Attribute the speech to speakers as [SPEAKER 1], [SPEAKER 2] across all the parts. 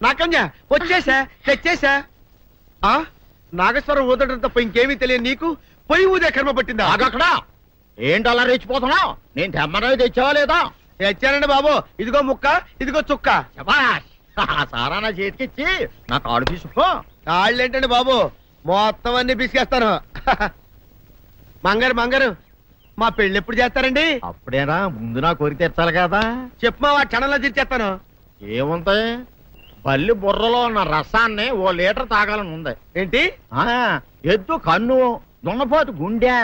[SPEAKER 1] నాకన్యా వచ్చేసా తెచ్చేసా. నాగేశ్వరం ఊదటం తప్ప ఇంకేమీ తెలియదు నీకు. పొయ్యి ఊదే కర్మ పట్టిందా?
[SPEAKER 2] అక్కడ ఏంటి అలా రెచ్చిపోతున్నావు? నేను తెమ్మనవి తెచ్చావా లేదా?
[SPEAKER 1] తెచ్చానండి బాబు. ఇదిగో ముక్క, ఇదిగో చుక్క.
[SPEAKER 2] సారా నా చేతికిచ్చి నా కాడు తీసుకో.
[SPEAKER 1] కాళ్ళేంటండి బాబు, మొత్తం అన్ని పిసికేస్తాను. మంగారు మా పెళ్ళి ఎప్పుడు చేస్తారండి?
[SPEAKER 2] అప్పుడేనా, ముందు నా కోరిక తెచ్చాలి కదా.
[SPEAKER 1] చెప్పు మా క్షణంలో తీర్చేస్తాను.
[SPEAKER 2] ఏముంటాయి, బల్లి బుర్రలో ఉన్న రసాన్ని 1 లీటర్ తాగాలని ఉంది.
[SPEAKER 1] ఏంటి?
[SPEAKER 2] ఎద్దు కన్ను, దున్నపోతు గుండె,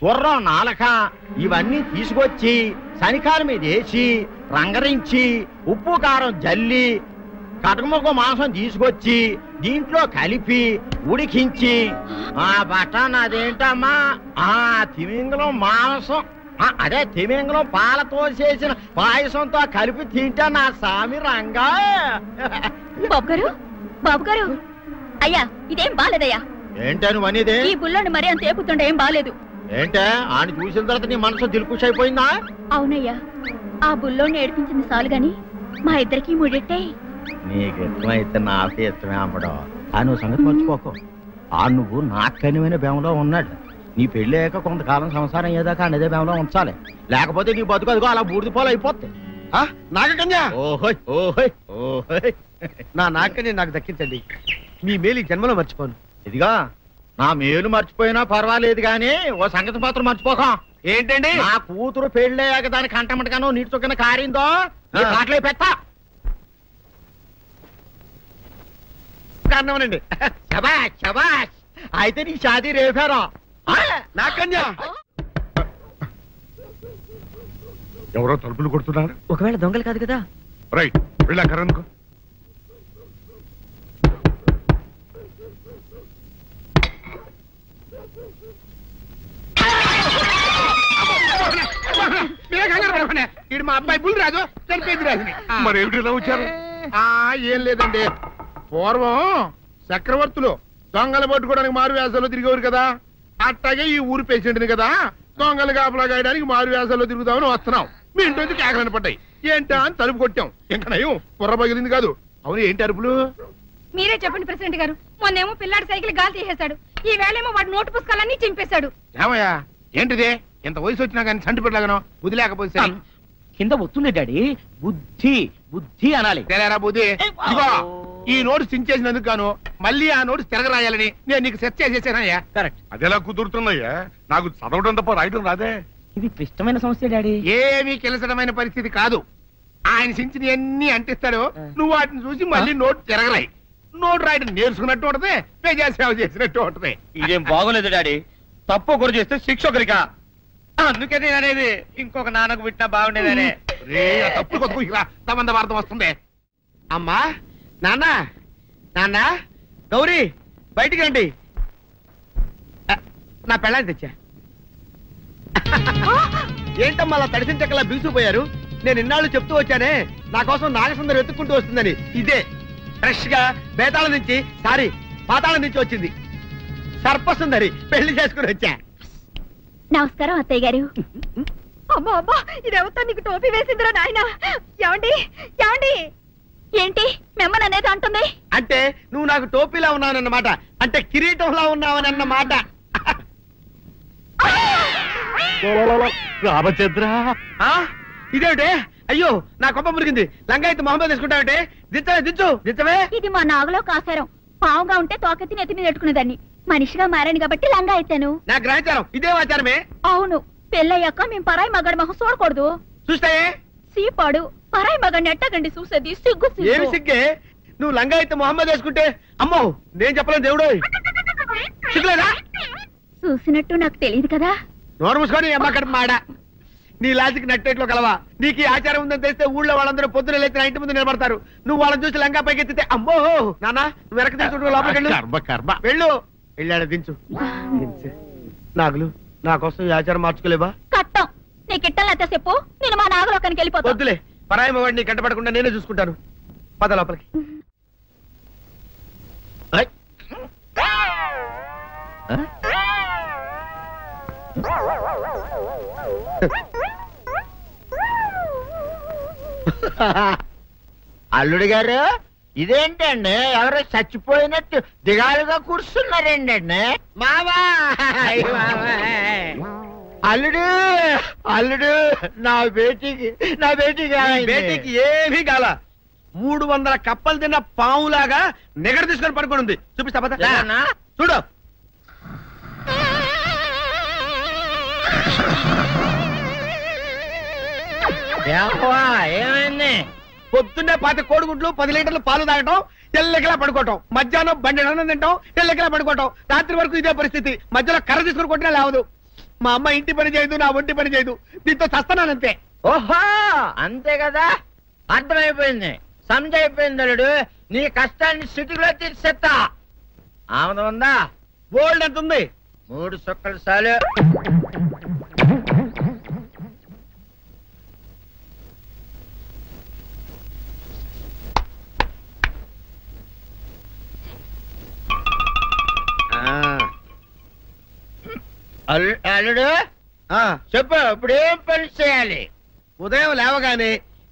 [SPEAKER 2] గుర్రం నాలక ఇవన్నీ తీసుకొచ్చి శనికాల మీద వేసి రంగరించి ఉప్పు కారం జల్లి కటకముఖ మాంసం తీసుకొచ్చి దీంట్లో కలిపి ఉడికించి బటన్ అదేంటమ్మా తిమింగలం మాంసం, అదే తిమింగలం పాలతో చేసిన పాయసంతో కలిపి తింటా నా సామి రంగా.
[SPEAKER 3] బాబు గారు అయ్యా, ఇదేం బాలేదయ్యా.
[SPEAKER 2] ఏంటే నువ్వు అనేది?
[SPEAKER 3] ఈ బుల్లోని మరీ అంత ఏపుతుండే ఏం బాలేదు.
[SPEAKER 2] ఏంటే ఆయన చూసిన తర్వాత నీ మనసు దిల్కుష్ అయిపోయిందా?
[SPEAKER 3] అవునయ్యా, ఆ బుల్లోని ఏడిపించింది చాలు గాని మా ఇద్దరికి ముడిట్టే.
[SPEAKER 2] నీకు ఇష్టమైతే నాకే ఇష్టమే అమ్మడం. నువ్వు సంగతి మర్చిపోకు. నువ్వు నాకు కనివైన బేమలో ఉన్నాడు. నీ పెళ్లి అయ్యాక కొంతకాలం సంసారం ఏదాకా అదే బేమలో ఉంచాలి, లేకపోతే నీ బతుకు అదిగో అలా బూడిదిపోలు అయిపోద్ది.
[SPEAKER 1] నాగకన్యా,
[SPEAKER 2] ఓహోయ్ ఓహోయ్ ఓహోయ్,
[SPEAKER 1] నా నాగకన్య నాకు దక్కించండి. మీ మేలు జన్మలో మర్చిపోను.
[SPEAKER 2] ఇదిగా నా మేలు మర్చిపోయినా పర్వాలేదు గాని ఓ సంగతి మాత్రం మర్చిపోకం.
[SPEAKER 1] ఏంటండి?
[SPEAKER 2] నా కూతురు పెళ్ళయ్యాక దానికి కంటమటగానో నీటి చొక్కన కారిందో కాట్లే పెట్ట
[SPEAKER 1] కారణమనండి.
[SPEAKER 2] శబాష్ శబాష్, అయితే నీ షాదీ రేపారా?
[SPEAKER 1] నాకన్యా,
[SPEAKER 4] ఎవరో తలుపులు కొడుతున్నారు.
[SPEAKER 5] ఒకవేళ దొంగలు కాదు కదా.
[SPEAKER 4] రైట్, వెళ్ళాకరనుకో.
[SPEAKER 1] ఇడు మా అబ్బాయి బుల్ రాజు చనిపోయింది రాజుని.
[SPEAKER 4] మరి ఏమిటి ఇలా వచ్చారు?
[SPEAKER 1] ఏం లేదండి, పూర్వం చక్రవర్తులు దొంగలు పట్టుకోవడానికి మారు వేసాల్లో తిరిగేవారు కదా. అట్టాగే ఈ ఊరు పేషెంట్ని కదా దొంగలు కాపలా గాయడానికి మారు వేసాల్లో తిరుగుదామని వస్తున్నాం. మీ ఇంటి కేకలని పడ్డాయి. ఏంటా అని తలుపు కొట్టాం. ఇంకా నయం బుర్ర పగిలింది కాదు. అవును, ఏంటి అరుపులు?
[SPEAKER 3] మీరే చెప్పండి ప్రెసిడెంట్ గారు. మొన్నేమో పిల్లాడి సైకిల్ గాలి తీసేశాడు, ఈ వేళేమో వాడి నోటు పుస్తకాలన్నీ చింపేశాడు.
[SPEAKER 1] ఏమయ్యా ఏంటిదే? ఎంత వయసు వచ్చినా కానీ సంటి పెట్టలాగనో వదిలేకపోతే
[SPEAKER 5] కింద వస్తుంది డాడీ. బుద్ధి బుద్ధి అనాలి.
[SPEAKER 1] తెలేరా బుద్ధి. ఇదిగో ఈ నోటు చించేసినందుకు గాను మళ్ళీ ఆ నోటు తిరగరాయాలని నేను నీకు సెట్ చేసేసానయ్యా.
[SPEAKER 5] కరెక్ట్.
[SPEAKER 4] అదెలా కుదురుతున్నాయ్యా? నాకు చదవడం తప్ప రాయడం రాదే.
[SPEAKER 5] ఇది క్లిష్టమైన సమస్య డాడీ.
[SPEAKER 1] ఏమీ కిలసడమైన పరిస్థితి కాదు. ఆయన చించిన అన్ని అంటిస్తాడు, నువ్వు వాటిని చూసి మళ్ళీ నోటు తిరగరాయి. నోటు రాయడం నేర్చుకున్నట్టు ఉంటది, ప్రజా సేవ చేసినట్టు ఉంటది.
[SPEAKER 5] ఇదేం బాగోలేదు డాడీ. తప్పు ఒకరు చేస్తే శిక్ష ఒకరికా? అందుకే నేను అనేది ఇంకొక నాన్నకు పెట్టినా బాగుండేదనే.
[SPEAKER 1] తప్పు కొద్దు సంబంధ వార్త వస్తుంది. అమ్మా, నాన్న, నాన్న, గౌరీ బయటికి రండి. నా పెళ్ళాన్ని తెచ్చా. ఏంటమ్మా అలా తడిసిన చెక్కలా బిగుసిపోయారు? నేను ఇన్నాళ్ళు చెప్తూ వచ్చానే నా కోసం నాగసుందరం వెతుక్కుంటూ వస్తుందని. ఇదే ఫ్రెష్ గా బేతాళం నుంచి పాతాళం నుంచి వచ్చింది సర్పసుందరి. పెళ్లి చేసుకుని వచ్చా.
[SPEAKER 3] నమస్కారం అత్తయ్య గారు. అమ్మా అమ్మా, ఇదేవతా నీకు టోపీ వేసిందిరా నాయన. ఏమండి ఏమండి? ఏంటి మిమ్మల్ని అనేది అంటుంది?
[SPEAKER 1] అంటే నువ్వు నాకు టోపీలా ఉన్నావన్నమాట, అంటే కిరీటంలా ఉన్నావనన్నమాట.
[SPEAKER 4] రామచంద్ర,
[SPEAKER 1] ఇదేమిటే? అయ్యో నా కొప్ప మురిగింది. లంగా అయితే మొహమ్మద్ తీసుకుంటావంటే దించవే.
[SPEAKER 3] ఇది మా నాగులో కాసారం. పావుగా ఉంటే తోకెత్తి నెత్తి మీద పెట్టుకునేదాన్ని. మనిషిగా మారాను కాబట్టి లంగా అయితాను.
[SPEAKER 1] నా గ్రహచారం ఇదే ఆచారమే.
[SPEAKER 3] అవును, పెళ్ళయ్యాక మేము పరాయి మగాడి మొహం చూడకూడదు.
[SPEAKER 1] చూస్తాయే
[SPEAKER 3] సీపాడు పరాయి మగాడిని ఎట్టగండి చూసేది. సిగ్గు
[SPEAKER 1] ఏమి సిగ్గే? నువ్వు లంగా అయితే మొహమ్మద్ వేసుకుంటే అమ్మో నేను చెప్పలేను దేవుడు. సిగ్గులేదా?
[SPEAKER 3] చూసినట్టు నాకు తెలియదు కదా.
[SPEAKER 1] నోరు మూసుకొని అమ్మ కడుపు మాడ. నీ లాజిక్ నట్టేట్లో కలవా? నీకు ఈ ఆచారం ఉందని తెలిస్తే ఊళ్ళో వాళ్ళందరూ పొద్దున లేచి నా ఇంటి ముందు నిలబడతారు. నువ్వు వాళ్ళని చూసి లంగా పైకి ఎత్తితే అమ్మో నాన్న నువ్వు వెనక తీసుకుంటూ లోపలికి వెళ్ళు. వెళ్ళాడు దించు. నాగులు నా కోసం ఈ ఆచారం మార్చుకోలేవా?
[SPEAKER 3] కట్టం నీకు ఇట్టలేతే చెప్పు, నేను మా నాగలోకానికి వెళ్ళిపోతా.
[SPEAKER 1] వద్దులే, పరాయి వాడిని కంటపడకుండా నేనే చూసుకుంటాను. పద లోపలికి.
[SPEAKER 2] అల్లుడు గారు ఇదేంటండి ఎవరో చచ్చిపోయినట్టు దిగాలుగా కూర్చున్నారేంటండి మావా అల్లుడు అల్లుడు నా బేటీకి
[SPEAKER 5] బేటీకి ఏమీ కాల 300 కప్పలు తిన్న పావులాగా నిగడ తీసుకొని పడుకొని ఉంది. చూపిస్తా పద. చూడు
[SPEAKER 2] ఏమైంది?
[SPEAKER 5] పొద్దున్నే 10 కోడిగుడ్లు 10 లీటర్లు పాలు తాగటం, తెల్లకిలా పడుకోవటం, మధ్యాహ్నం బండి అన్నం తింటాం, తెల్లకిలా పడుకోవటం, రాత్రి వరకు ఇదే పరిస్థితి. మధ్యలో కర్ర తీసుకుని కొట్టినా లేవదు. మా అమ్మ ఇంటి పని చేయదు, నా ఒంటి పని చేయదు. దీంతో చస్తున్నానంతే.
[SPEAKER 2] ఓహో అంతే కదా, అర్థమైపోయింది, సంజైపోయింది. అల్లుడు నీ కష్టాన్ని సిటీలో తీర్చేస్తా. ఆమె ఉందా?
[SPEAKER 5] గోల్డ్ ఎంత ఉంది?
[SPEAKER 2] 3 సుక్కలు చాలు. అల్లుడు చెప్పు, ఇప్పుడు ఏం పని చేయాలి?
[SPEAKER 5] ఉదయం లేవగానే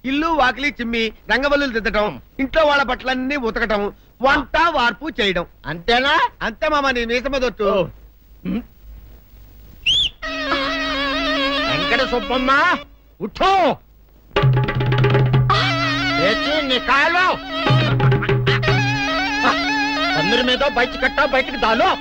[SPEAKER 5] ఇల్లు వాకిలి చిమ్మి రంగవల్లులు దిద్దటం, ఇంట్లో వాళ్ళ బట్టలన్నీ ఉతకటం, వంట వార్పు చేయడం.
[SPEAKER 2] అంతేనా?
[SPEAKER 5] అంతే మామ, నీ మీసమదొట్టు.
[SPEAKER 2] వెంకట సుబ్బమ్మ ఉఠో, లేచి నీ కాలు అందరి మీద బయట కట్టా, బయటకు దాలో.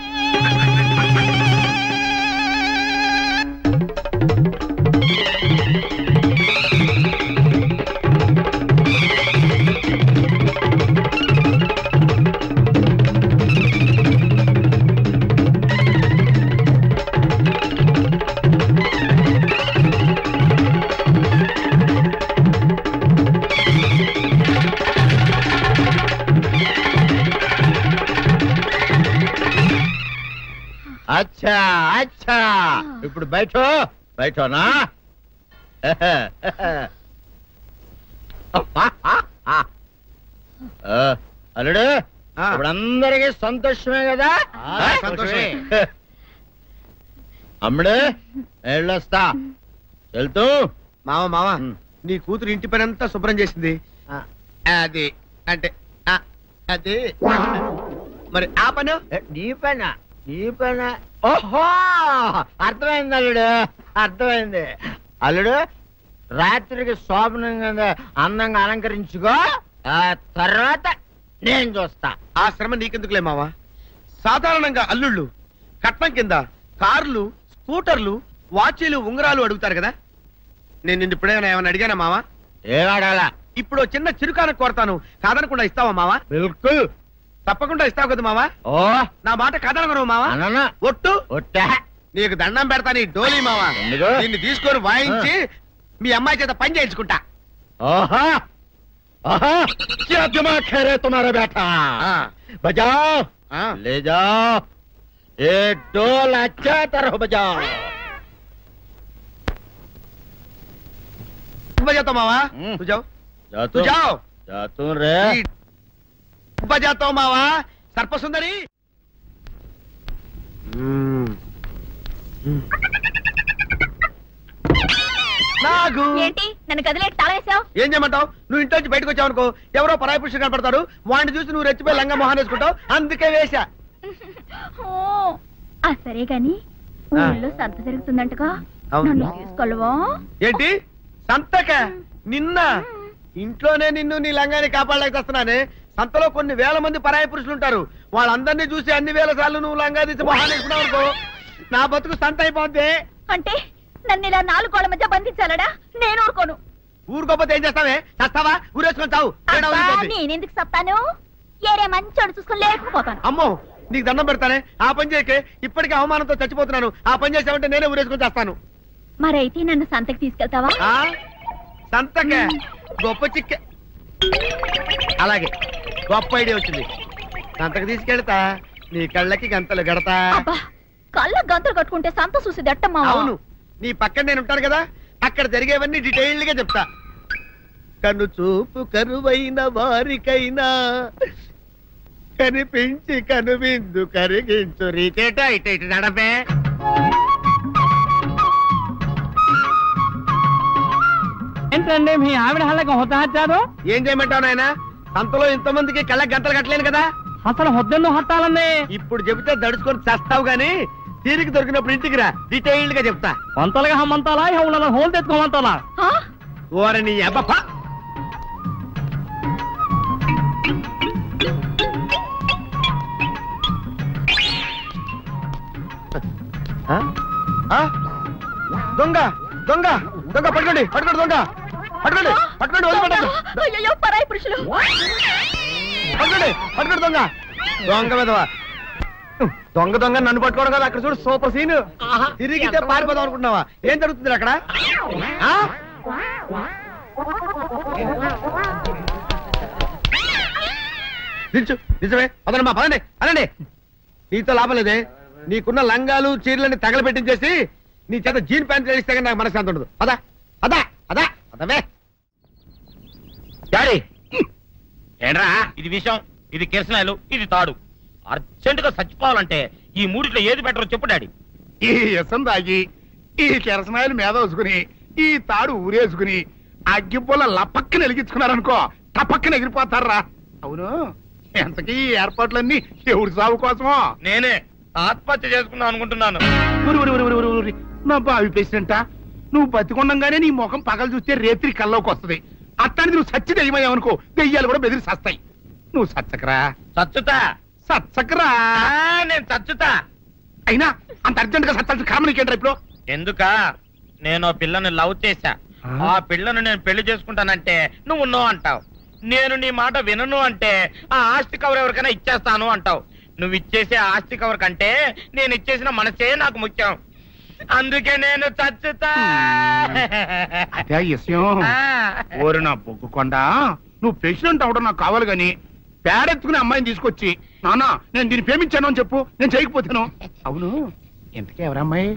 [SPEAKER 2] అచ్చా అచ్చా, ఇప్పుడు బయటనా? అల్లుడు ఇప్పుడు అందరికి సంతోషమే కదా?
[SPEAKER 5] సంతోషమే.
[SPEAKER 2] అమ్ముడు వెళ్ళొస్తా, వెళ్తూ.
[SPEAKER 5] మామ నీ కూతురు ఇంటి పని అంతా శుభ్రం చేసింది. అది అంటే అది మరి ఆ పను
[SPEAKER 2] నీ పైన. ఓహో అర్థమైంది అల్లుడు, అర్థమైంది. అల్లుడు రాత్రికి శోభనంగా అందంగా అలంకరించుకో, ఆ తర్వాత నేను చూస్తా.
[SPEAKER 5] ఆ శ్రమ నీకెందుకులే మావా. సాధారణంగా అల్లుళ్ళు కట్నం కింద కార్లు, స్కూటర్లు, వాచీలు, ఉంగరాలు అడుగుతారు కదా. నేను నిన్ను ఇప్పుడేమైనా ఏమైనా అడిగానా మావా?
[SPEAKER 2] ఏడాడాలా?
[SPEAKER 5] ఇప్పుడు చిన్న చిరుకాను కోరతాను, కాదనకుండా ఇస్తావా మావా?
[SPEAKER 2] బిల్కుల్
[SPEAKER 5] తప్పకుండా ఇస్తావు కదా మావా.
[SPEAKER 2] ఓ
[SPEAKER 5] నా మాట కాదనగను మావా.
[SPEAKER 2] అననా
[SPEAKER 5] ఒట్టు
[SPEAKER 2] ఒట్టా.
[SPEAKER 5] నీకు దండం పెడతా నీ డోలీ మావా.
[SPEAKER 2] ఎందుకు?
[SPEAKER 5] దీన్ని తీసుకొని వాయించి మీ అమ్మాయి చేత పని చేయించుకుంటా.
[SPEAKER 2] ఓహా ఓహా, क्या दिमाग है रे तुम्हारा बेटा? बजाओ, ले जाओ, एक डोल अच्छा तरह बजाओ.
[SPEAKER 5] बजाता मावा, तू जाओ, तू जाओ.
[SPEAKER 2] जातू रे.
[SPEAKER 5] बजाता मावा, सर्प सुंदरी. నాగు
[SPEAKER 3] ఏంటి నన్ను గదిలేటి తాళేసావు?
[SPEAKER 5] ఏం చేయమంటావు? నువ్వు ఇంట్లో నుంచి బయటకు వచ్చావు అనుకో, ఎవరో పరాయి పురుషుడు కనపడతాడు, వాడిని చూసి నువ్వు రెచ్చిపోయి లంగా మొహాన్ వేసుకుంటావు, అందుకే వేశా.
[SPEAKER 3] సరే గాని ఊళ్ళో సంత జరుగుతుందంటగా, నన్ను తీసుకెళ్ళవా?
[SPEAKER 5] ఏంటి సంతక? నిన్న ఇంట్లోనే నిన్ను నీ లంగాన్ని కాపాడలేకొస్తున్నానే. సంతలో కొన్ని వేల మంది పరాయి పురుషులు ఉంటారు, వాళ్ళందరినీ చూసి అన్ని వేల సార్లు నువ్వు లంగా తీసి మొహాన్ వేసుకున్నావు అనుకో, నా బతుకు సంత అయిపోద్ది.
[SPEAKER 3] అంటే నన్ను ఇలా 4 గోళ్ల మధ్య బంధించాలడా? నేను ఊరుకోను.
[SPEAKER 5] ఊరుకోపోతే ఏం చేస్తావే? చస్తావా? ఊరేసుకొని చావు.
[SPEAKER 3] నేనెందుకు చెప్తాను? ఏరే మంచోడు చూసుకుని లేకపోతాను.
[SPEAKER 5] అమ్మో నీకు దండం పెడతానే, ఆ పని చేయకే. ఇప్పటికే అవమానంతో చచ్చిపోతున్నాను, ఆ పని చేసావంటే నేనే ఊరేసుకొని చేస్తాను.
[SPEAKER 3] మరైతే నన్ను సంతకి తీసుకెళ్తావా?
[SPEAKER 5] సంతకే గొప్ప చిక్కే. అలాగే గొప్ప ఐడియా వచ్చింది. సంతకు తీసుకెళ్తా, నీ కళ్ళకి గంతలు గడతా.
[SPEAKER 3] కళ్ళ గంతలు కట్టుకుంటే సంత చూసి దట్టమ్మా.
[SPEAKER 5] అవును, నీ పక్కన నేను ఉంటాను కదా, అక్కడ జరిగేవన్నీ డీటెయిల్డ్ గా చెప్తా. కను చూపు కరువైన వారికైనా కనిపించి కనువిందు కరిగించు. రీతేట ఇట ఇటు నడపే.
[SPEAKER 6] ఏంటండి మీ ఆవిడ హల్లగా హుతాహత్యారు?
[SPEAKER 5] ఏం చేయమంటావు నాయన? సంతలో ఇంతమందికి కళ్ళ గంటలు కట్టలేను కదా.
[SPEAKER 6] అసలు హొద్దెన్ను హట్టాలన్నీ
[SPEAKER 5] ఇప్పుడు చెబితే దడుచుకొని చేస్తావు గాని తీరికి దొరికినప్పుడు ఇంటికి రా, డీటెయిల్డ్ గా చెప్తా.
[SPEAKER 6] వంతలుగా హమ్మంతాలా హోల్ హోల్ తెచ్చుకోమంతాలా
[SPEAKER 5] ఓరని అబ్బా. దొంగ దొంగ దొంగ పట్టుకోండి పట్టుకోండి దొంగ పట్టుకోండి పట్టుకోండి వదిలిపెట్టండి.
[SPEAKER 3] అయ్యో పరాయి పురుషులు
[SPEAKER 5] పట్టుకోండి పట్టుకోండి దొంగ దొంగ విధవా. దొంగ దొంగ నన్ను పట్టుకోవడం కదా. అక్కడ చూడు సూపర్ సీన్. తిరిగితే పారిపోదాం అనుకుంటున్నావా? ఏం జరుగుతుంది అక్కడ? నిజమే పదండి పదండి అనండి. నీతో లాభం లేదే. నీకున్న లంగాలు చీరలని తగలబెట్టించేసి నీ చేత జీన్ ప్యాంట్ వేస్తే నాకు మనశ్శాంతి ఉండదు. అదా అదా అదా అదవే
[SPEAKER 2] డాడీ ఏంట్రా ఇది విషయం, ఇది కిరసనాయలు, ఇది తాడు. అర్జెంట్ గా చచ్చిపోవాలంటే ఈ మూడిట్లో ఏది బెటర్ చెప్పు డాడీ.
[SPEAKER 1] ఈ ఇసం తాగి ఈ కిరసనాయలు మీద వేసుకుని ఈ తాడు ఊరేసుకుని అగ్గిపుల్ల లపక్కన వెలిగించుకున్నారనుకో టపక్కన ఎగిరిపోతారా. అవును, ఎంతకీ ఈ ఏర్పాట్లన్నీ ఎవరి సాగు కోసమో?
[SPEAKER 2] నేనే ఆత్మహత్య చేసుకుందాం అనుకుంటున్నాను.
[SPEAKER 1] నా బావి పేసినంట నువ్వు బతికొండంగానే నీ ముఖం పగలు చూస్తే రేత్రి కల్లోకి వస్తుంది. అట్టానికి నువ్వు సచ్చి దెయ్యమయ్యావనుకో దెయ్యాలు కూడా బెదిరి సస్తాయి. నువ్వు సచ్చకరా
[SPEAKER 2] చచ్చుతా
[SPEAKER 1] సచ్చకరా.
[SPEAKER 2] నేను చచ్చుతా.
[SPEAKER 1] అయినా అంత అర్జెంట్ గా సత్తాల్సిన కారణం నీకేంట్రా ఇప్పుడు?
[SPEAKER 2] ఎందుక నేను ఆ పిల్లని లవ్ చేశా. ఆ పిల్లను నేను పెళ్లి చేసుకుంటానంటే నువ్వు నో అంటావు. నేను నీ మాట వినను అంటే ఆ ఆస్తి కవర్ ఎవరికైనా ఇచ్చేస్తాను అంటావు. నువ్వు ఇచ్చేసే ఆస్తి కవర్ కంటే నేను ఇచ్చేసిన మనసే నాకు ముఖ్యం. అందుకే నేను చచ్చుతా.
[SPEAKER 1] అదే విషయం. ఓరు నా బొగ్గుకొండ, నువ్వు ప్రెసిడెంట్ అవడం నాకు కావాలి గాని పేడెత్తుకునే అమ్మాయిని తీసుకొచ్చి నానా నేను దీన్ని ప్రేమించాను అని చెప్పు, నేను చేయకపోతాను. అవును, ఎంతకే ఎవరమ్మాయి?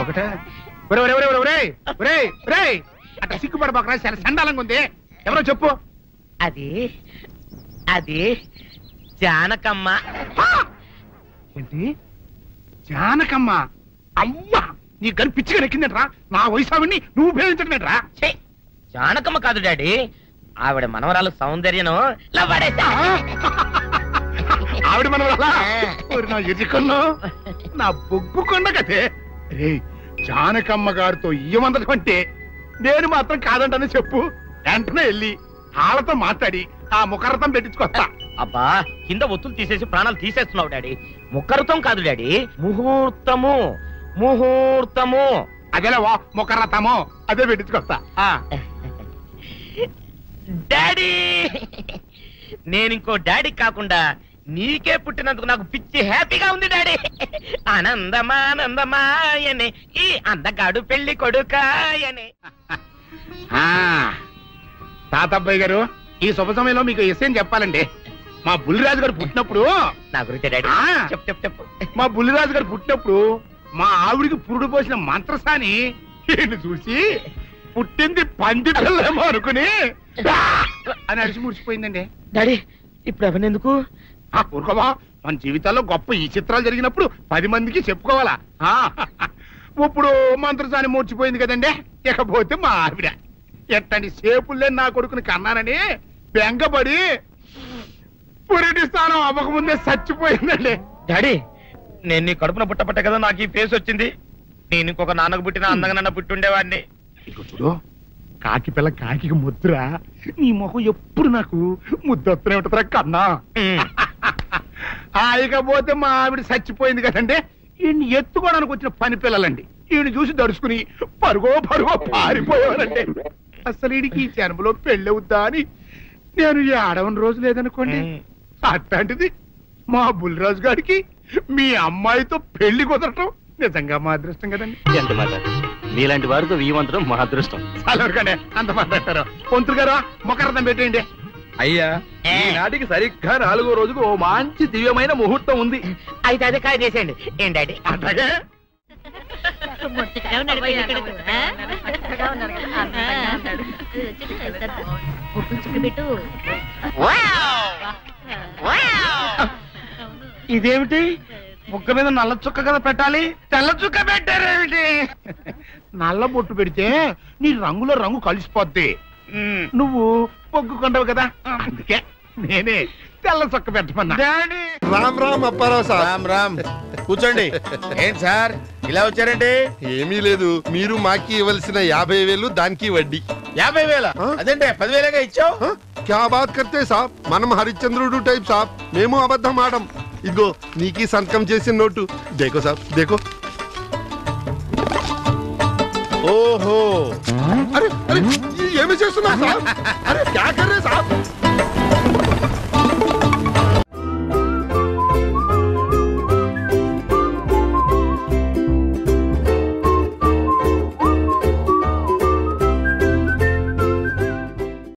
[SPEAKER 1] ఒకటే అట్లా సిగ్గుపడబాకరా, చాలా సండాలంగా ఉంది. ఎవరో చెప్పు.
[SPEAKER 2] అది అది జానకమ్మ.
[SPEAKER 1] ఏంటి జానకమ్మ? అమ్మా నీ గని పిచ్చిగా నెక్కిందంట్రా. నా వయసావిని నువ్వు ప్రేమించడమేట్రా?
[SPEAKER 2] జానకమ్మ కాదు డాడీ, ఆవిడ మనవరాలు సౌందర్యను
[SPEAKER 1] ఆవిడ మనవరాలా? నా ఎదుకల్లో నా బొగ్గుకొండ కదే. రే జానకమ్మ గారితో ఇయ్యమందడం అంటే నేను మాత్రం కాదంటని చెప్పు. వెంటనే వెళ్ళి వాళ్ళతో మాట్లాడి ఆ ముఖరథం పెట్టించుకొస్తా.
[SPEAKER 2] అబ్బా కింద ఒత్తులు తీసేసి ప్రాణాలు తీసేస్తున్నావు డాడీ. ముఖరథం కాదు డాడీ, ముహూర్తము. ముహూర్తము
[SPEAKER 1] అదేలా ముఖరథము, అదే పెట్టించుకొస్తా.
[SPEAKER 2] డాడీ నేను ఇంకో డాడీ కాకుండా నీకే పుట్టినందుకు నాకు పిచ్చి హ్యాపీగా ఉంది డాడీ. ఆనందమానందమాయనే ఈ అందగాడు పెళ్లి కొడుకాయనే.
[SPEAKER 1] తాతబ్బాయి గారు, ఈ శుభ సమయంలో మీకు విషయం చెప్పాలండి. మా బుల్లిరాజు గారు పుట్టినప్పుడు
[SPEAKER 2] నా గురించి డాడీ చెప్పు చెప్పు.
[SPEAKER 1] మా బుల్లిరాజు గారు పుట్టినప్పుడు మా ఆవిడికి పురుడు పోసిన మంత్రసాని ఈయన్ని చూసి పుట్టింది పంది పిల్లేమో అనుకుని అని అడిచి ముడిచిపోయిందండి.
[SPEAKER 2] డాడీ ఇప్పుడు అవన్నీ ఎందుకు?
[SPEAKER 1] ఊరుకోవా, మన జీవితాల్లో గొప్ప ఈ చిత్రాలు జరిగినప్పుడు 10 మందికి చెప్పుకోవాలా. ఇప్పుడు మంత్రసాని మూర్చిపోయింది కదండి. ఇకపోతే మా ఆవిడ ఎట్టండి సేపుల్లే నా కొడుకుని కన్నానని బెంగపడి పురిటి స్థానం అవ్వకముందే చచ్చిపోయిందండి.
[SPEAKER 2] డాడీ నేను నీ కడుపున పుట్టపట్ట కదా నాకు ఈ ఫేస్ వచ్చింది. నేను ఇంకొక నాన్నకు పుట్టిన అందంగా నన్ను పుట్టి ఉండేవాడిని.
[SPEAKER 1] ఇక చూడు, కాకి పిల్ల కాకి ముద్దురా. నీ మొహం ఎప్పుడు నాకు ముద్దొత్తనే ఉంటుందిరా కన్నా. ఇకపోతే మా ఆవిడ చచ్చిపోయింది కదండి. ఈయన్ని ఎత్తుకోవడానికి వచ్చిన పని పిల్లలండి. ఈయన చూసి దడుచుకుని పరుగో పారిపోయేవారండి. అసలు ఈడికి ఈ జన్మలో పెళ్ళవుద్దా అని నేను ఏడవని రోజు లేదనుకోండి. అట్లాంటిది మా బుల్లిరాజు గారికి మీ అమ్మాయితో పెళ్లి కుదరటం నిజంగా మా అదృష్టం కదండి.
[SPEAKER 6] ఎంత మాట, మీలాంటి వారితో వీయమంతరం మా అదృష్టం.
[SPEAKER 1] చాలవరగానే అంత మాట్లాడతారు. పొంతులు గారు మొకరథం పెట్టేయండి.
[SPEAKER 5] అయ్యా ఈనాటికి సరిగ్గా 4వ రోజుకు ఓ మంచి దివ్యమైన ముహూర్తం ఉంది.
[SPEAKER 2] అయితే అదే కాయ చేసేయండి. ఏం డాడీ?
[SPEAKER 1] అట్లాగే
[SPEAKER 2] ఇదేమిటి? ముక్క మీద నల్ల చుక్క కదా పెట్టాలి, తెల్ల చుక్క పెట్టారేమిటి?
[SPEAKER 1] నల్ల బొట్టు పెడితే నీ రంగులో రంగు కలిసిపోద్ది. నువ్వు పొగ్గుకుంటావు కదా అందుకే నేనే తెల్ల చొక్క పెట్టమన్నా.
[SPEAKER 7] రామ్ రామ్ అప్పారావు సార్.
[SPEAKER 5] రామ్ రామ్ కూర్చోండి. ఏంటి సార్ ఇలా వచ్చారండి?
[SPEAKER 7] ఏమీ లేదు, మీరు మాకి ఇవ్వాల్సిన 50,000 దానికి వడ్డీ.
[SPEAKER 5] 50,000? అదేంటే 10,000గా ఇచ్చావు?
[SPEAKER 7] హ? క్యా బాత్ కర్తే సాబ్, మనం హరిశ్చంద్రుడు టైప్ సాబ్, మేము అబద్ధం ఆడం. ఇదిగో నీకి సంతకం చేసిన నోటు, దేకో సాబ్ దేకో.
[SPEAKER 5] ఓహో
[SPEAKER 7] అరే అరే ఏమి చేస్తున్నా సాబ్? అరే క్యా కర్ రే సాబ్?